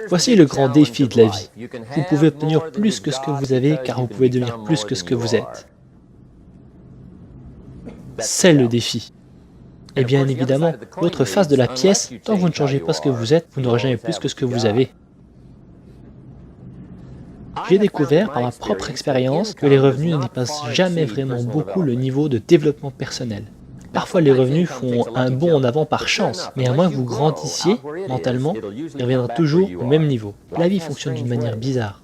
Voici le grand défi de la vie. Vous pouvez obtenir plus que ce que vous avez car vous pouvez devenir plus que ce que vous êtes. C'est le défi. Et bien évidemment, l'autre face de la pièce, tant que vous ne changez pas ce que vous êtes, vous n'aurez jamais plus que ce que vous avez. J'ai découvert par ma propre expérience que les revenus ne dépassent jamais vraiment beaucoup le niveau de développement personnel. Parfois les revenus font un bond en avant par chance, mais à moins que vous grandissiez mentalement, il reviendra toujours au même niveau. La vie fonctionne d'une manière bizarre.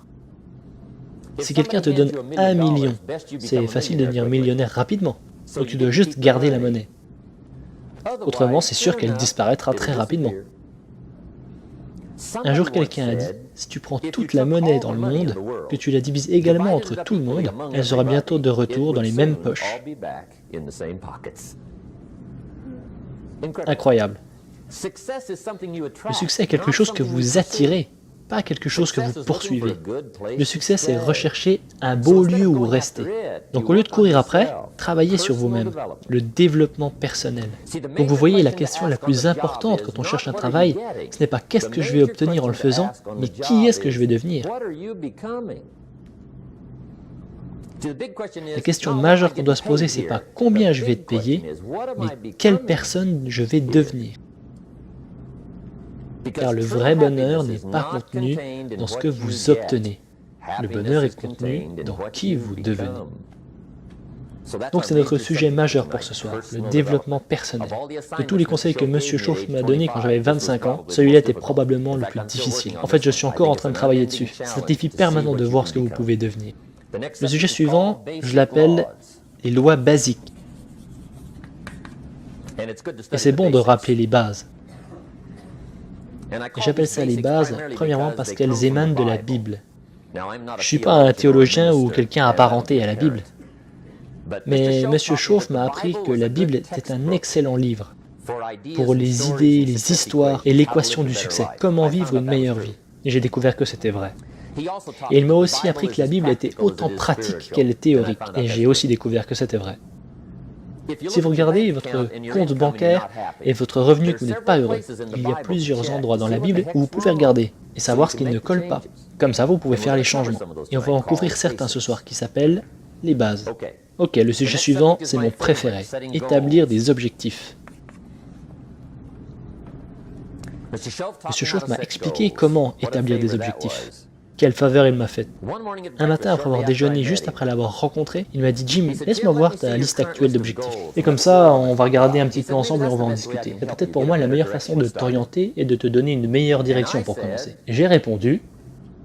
Si quelqu'un te donne 1 million, c'est facile de devenir millionnaire rapidement, donc tu dois juste garder la monnaie. Autrement, c'est sûr qu'elle disparaîtra très rapidement. Un jour, quelqu'un a dit, si tu prends toute la monnaie dans le monde, que tu la divises également entre tout le monde, elle sera bientôt de retour dans les mêmes poches. Incroyable. Le succès est quelque chose que vous attirez, pas quelque chose que vous poursuivez. Le succès, c'est rechercher un beau lieu où rester. Donc au lieu de courir après, travaillez sur vous-même, le développement personnel. Donc vous voyez, la question la plus importante quand on cherche un travail, ce n'est pas qu'est-ce que je vais obtenir en le faisant, mais qui est-ce que je vais devenir. La question majeure qu'on doit se poser, c'est pas combien je vais te payer, mais quelle personne je vais devenir. Car le vrai bonheur n'est pas contenu dans ce que vous obtenez. Le bonheur est contenu dans qui vous devenez. Donc c'est notre sujet majeur pour ce soir, le développement personnel. De tous les conseils que M. Chauffe m'a donnés quand j'avais 25 ans, celui-là était probablement le plus difficile. En fait, je suis encore en train de travailler dessus. C'est un défi permanent de voir ce que vous pouvez devenir. Le sujet suivant, je l'appelle les lois basiques. Et c'est bon de rappeler les bases. Et j'appelle ça les bases, premièrement parce qu'elles émanent de la Bible. Je ne suis pas un théologien ou quelqu'un apparenté à la Bible. Mais M. Chauffe m'a appris que la Bible était un excellent livre pour les idées, les histoires et l'équation du succès. Comment vivre une meilleure vie. Et j'ai découvert que c'était vrai. Et il m'a aussi appris que la Bible était autant pratique qu'elle est théorique. Et j'ai aussi découvert que c'était vrai. Si vous regardez votre compte bancaire et votre revenu que vous n'êtes pas heureux, il y a plusieurs endroits dans la Bible où vous pouvez regarder et savoir ce qui ne colle pas. Comme ça, vous pouvez faire les changements. Et on va en couvrir certains ce soir qui s'appellent les bases. Ok, le sujet suivant, c'est mon préféré. Établir des objectifs. M. Chauffe m'a expliqué comment établir des objectifs. Quelle faveur il m'a faite. Un matin, après avoir déjeuné, juste après l'avoir rencontré, il m'a dit « Jim, laisse-moi voir ta liste actuelle d'objectifs. Et comme ça, on va regarder un petit peu ensemble et on va en discuter. C'est peut-être pour moi la meilleure façon de t'orienter et de te donner une meilleure direction pour commencer. » J'ai répondu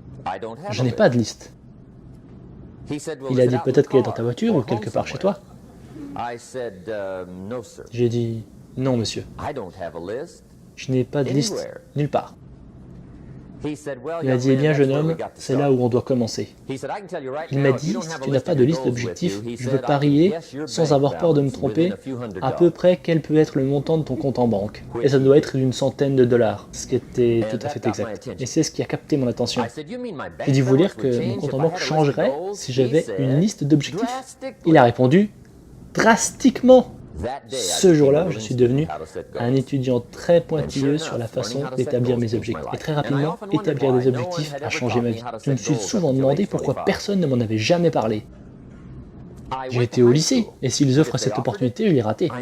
« Je n'ai pas de liste. » Il a dit « Peut-être qu'elle est dans ta voiture ou quelque part chez toi. » J'ai dit « Non, monsieur. Je n'ai pas de liste nulle part. » Il m'a dit, eh bien jeune homme, c'est là où on doit commencer. Il m'a dit, si tu n'as pas de liste d'objectifs, je veux parier, sans avoir peur de me tromper, à peu près quel peut être le montant de ton compte en banque. Et ça doit être d'une centaine de dollars, ce qui était tout à fait exact. Et c'est ce qui a capté mon attention. J'ai dit, vous voulez dire que mon compte en banque changerait si j'avais une liste d'objectifs? Il a répondu, drastiquement. Ce jour-là, je suis devenu un étudiant très pointilleux sur la façon d'établir mes objectifs. Et très rapidement, établir des objectifs a changé ma vie. Je me suis souvent demandé pourquoi personne ne m'en avait jamais parlé. J'ai été au lycée, et s'ils offrent cette opportunité, je l'ai ratée.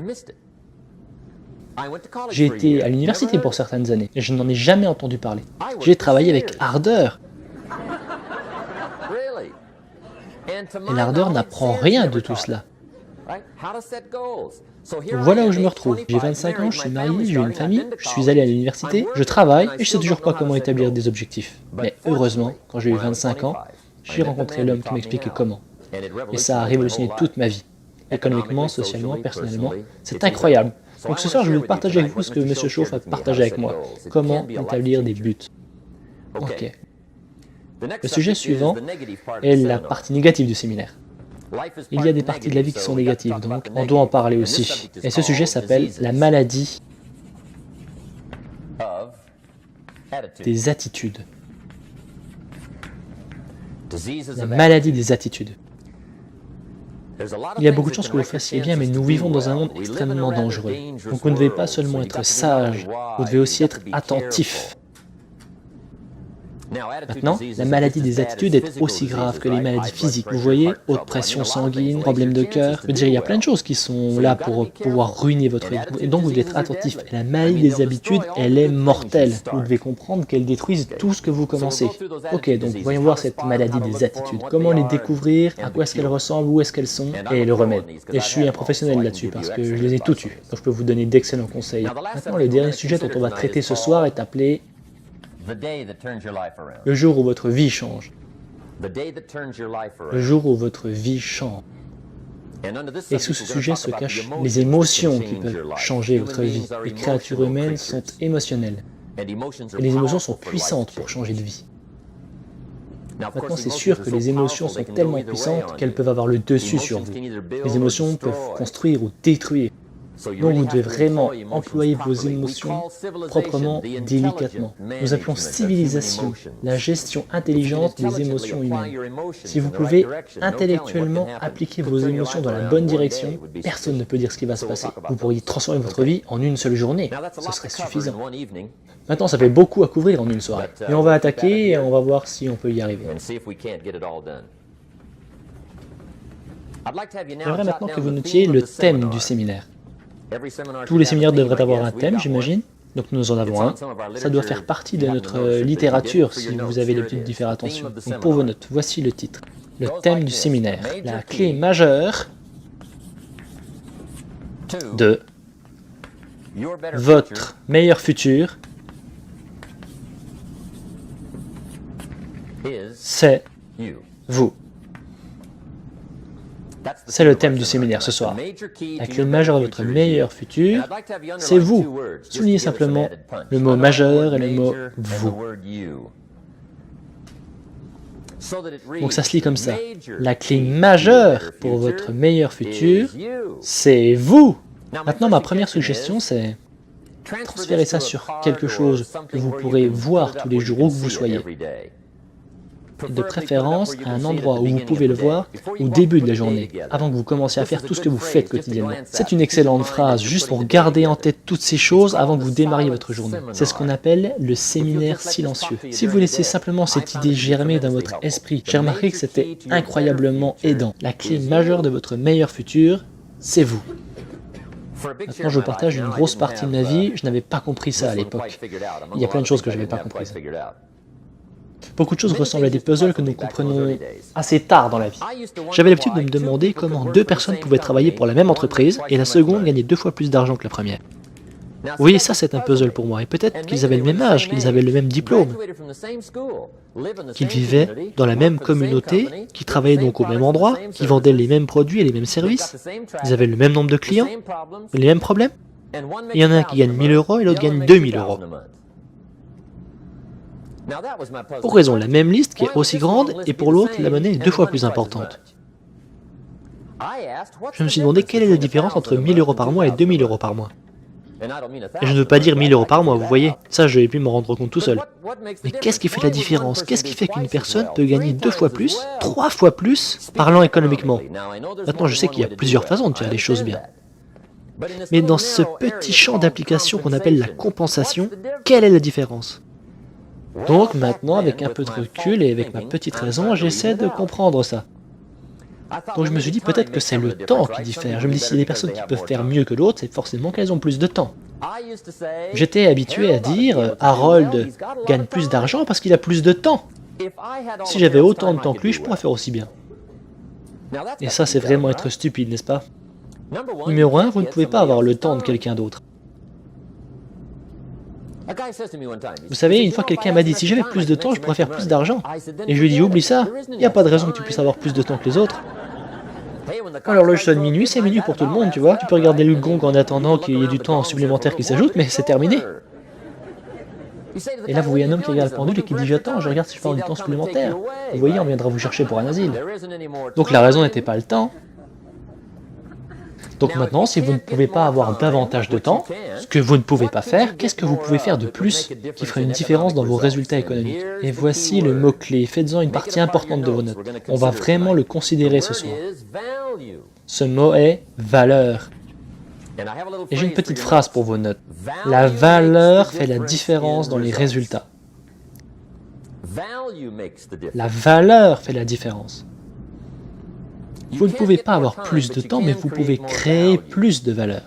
J'ai été à l'université pour certaines années, et je n'en ai jamais entendu parler. J'ai travaillé avec ardeur. Et l'ardeur n'apprend rien de tout cela. Voilà où je me retrouve. J'ai 25 ans, je suis marié, j'ai une famille, je suis allé à l'université, je travaille et je sais toujours pas comment établir des objectifs. Mais heureusement, quand j'ai eu 25 ans, j'ai rencontré l'homme qui m'expliquait comment. Et ça a révolutionné toute ma vie. Économiquement, socialement, personnellement. C'est incroyable. Donc ce soir, je vais partager avec vous ce que M. Chauffe a partagé avec moi. Comment établir des buts. Ok. Le sujet suivant est la partie négative du séminaire. Il y a des parties de la vie qui sont négatives, donc on doit en parler aussi. Et ce sujet s'appelle la maladie des attitudes. La maladie des attitudes. Il y a beaucoup de chances que vous fassiez bien, mais nous vivons dans un monde extrêmement dangereux. Donc vous ne devez pas seulement être sage, vous devez aussi être attentif. Maintenant, la maladie des attitudes est aussi grave que les maladies physiques. Vous voyez, haute pression sanguine, problème de cœur. Je veux dire, il y a plein de choses qui sont là pour pouvoir ruiner votre vie. Et donc, vous devez être attentif. Et la maladie des habitudes, elle est mortelle. Vous devez comprendre qu'elle détruise tout ce que vous commencez. Ok, donc voyons voir cette maladie des attitudes. Comment les découvrir, à quoi est-ce qu'elles ressemblent, où est-ce qu'elles sont, et le remède. Et je suis un professionnel là-dessus parce que je les ai toutes eues. Donc je peux vous donner d'excellents conseils. Maintenant, le dernier sujet dont on va traiter ce soir est appelé le jour où votre vie change. Le jour où votre vie change. Et sous ce sujet se cachent les émotions qui peuvent changer votre vie. Les créatures humaines sont émotionnelles. Et les émotions sont puissantes pour changer de vie. Maintenant, c'est sûr que les émotions sont tellement puissantes qu'elles peuvent avoir le dessus sur vous. Les émotions peuvent construire ou détruire. Donc vous devez vraiment employer vos émotions proprement, délicatement. Nous appelons civilisation la gestion intelligente des émotions humaines. Si vous pouvez intellectuellement appliquer vos émotions dans la bonne direction, personne ne peut dire ce qui va se passer. Vous pourriez transformer votre vie en une seule journée. Ce serait suffisant. Maintenant, ça fait beaucoup à couvrir en une soirée. Et on va attaquer et on va voir si on peut y arriver. J'aimerais maintenant que vous notiez le thème du séminaire. Tous les séminaires devraient avoir un thème, j'imagine. Donc nous en avons un. Ça doit faire partie de notre littérature si vous avez l'habitude d'y faire attention. Donc pour vos notes, voici le titre. Le thème du séminaire. La clé majeure de votre meilleur futur, c'est vous. C'est le thème du séminaire ce soir. La clé majeure de votre meilleur futur, c'est vous. Soulignez simplement le mot majeur et le mot vous. Donc ça se lit comme ça. La clé majeure pour votre meilleur futur, c'est vous. Maintenant, ma première suggestion, c'est transférer ça sur quelque chose que vous pourrez voir tous les jours où que vous soyez. De préférence à un endroit où vous pouvez le voir au début de la journée, avant que vous commenciez à faire tout ce que vous faites quotidiennement. C'est une excellente phrase, juste pour garder en tête toutes ces choses avant que vous démarriez votre journée. C'est ce qu'on appelle le séminaire silencieux. Si vous laissez simplement cette idée germer dans votre esprit, j'ai remarqué que c'était incroyablement aidant. La clé majeure de votre meilleur futur, c'est vous. Maintenant, je vous partage une grosse partie de ma vie, je n'avais pas compris ça à l'époque. Il y a plein de choses que je n'avais pas comprises. Beaucoup de choses ressemblent à des puzzles que nous comprenons assez tard dans la vie. J'avais l'habitude de me demander comment deux personnes pouvaient travailler pour la même entreprise et la seconde gagner 2 fois plus d'argent que la première. Vous voyez, ça c'est un puzzle pour moi, et peut-être qu'ils avaient le même âge, qu'ils avaient le même diplôme, qu'ils vivaient dans la même communauté, qu'ils travaillaient donc au même endroit, qu'ils vendaient les mêmes produits et les mêmes services, ils avaient le même nombre de clients, les mêmes problèmes. Il y en a un qui gagne 1000 € et l'autre gagne 2000 €. Pour raison, la même liste qui est aussi grande, et pour l'autre, la monnaie est 2 fois plus importante. Je me suis demandé quelle est la différence entre 1000 € par mois et 2000 € par mois. Et je ne veux pas dire 1000 € par mois, vous voyez. Ça, je vais pu m'en rendre compte tout seul. Mais qu'est-ce qui fait la différence? Qu'est-ce qui fait qu'une personne peut gagner 2 fois plus, 3 fois plus, parlant économiquement? Maintenant, je sais qu'il y a plusieurs façons de faire les choses bien. Mais dans ce petit champ d'application qu'on appelle la compensation, quelle est la différence? Donc maintenant, avec un peu de recul et avec ma petite raison, j'essaie de comprendre ça. Donc je me suis dit peut-être que c'est le temps qui diffère. Je me dis s'il y a des personnes qui peuvent faire mieux que d'autres, c'est forcément qu'elles ont plus de temps. J'étais habitué à dire Harold gagne plus d'argent parce qu'il a plus de temps. Si j'avais autant de temps que lui, je pourrais faire aussi bien. Et ça, c'est vraiment être stupide, n'est-ce pas? Numéro 1, vous ne pouvez pas avoir le temps de quelqu'un d'autre. Vous savez, une fois quelqu'un m'a dit, si j'avais plus de temps, je pourrais faire plus d'argent. Et je lui ai dit, oublie ça, il n'y a pas de raison que tu puisses avoir plus de temps que les autres. Quand l'horloge sonne minuit, c'est minuit pour tout le monde, tu vois. Tu peux regarder le gong en attendant qu'il y ait du temps supplémentaire qui s'ajoute, mais c'est terminé. Et là, vous voyez un homme qui regarde le pendule et qui dit, j'attends, je regarde si je peux avoir du temps supplémentaire. Vous voyez, on viendra vous chercher pour un asile. Donc la raison n'était pas le temps. Donc maintenant, si vous ne pouvez pas avoir davantage de temps, ce que vous ne pouvez pas faire, qu'est-ce que vous pouvez faire de plus qui ferait une différence dans vos résultats économiques? Et voici le mot-clé, faites-en une partie importante de vos notes. On va vraiment le considérer ce soir. Ce mot est « valeur ». Et j'ai une petite phrase pour vos notes. La valeur fait la différence dans les résultats. La valeur fait la différence. Vous ne pouvez pas avoir plus de temps, mais vous pouvez créer plus de valeur.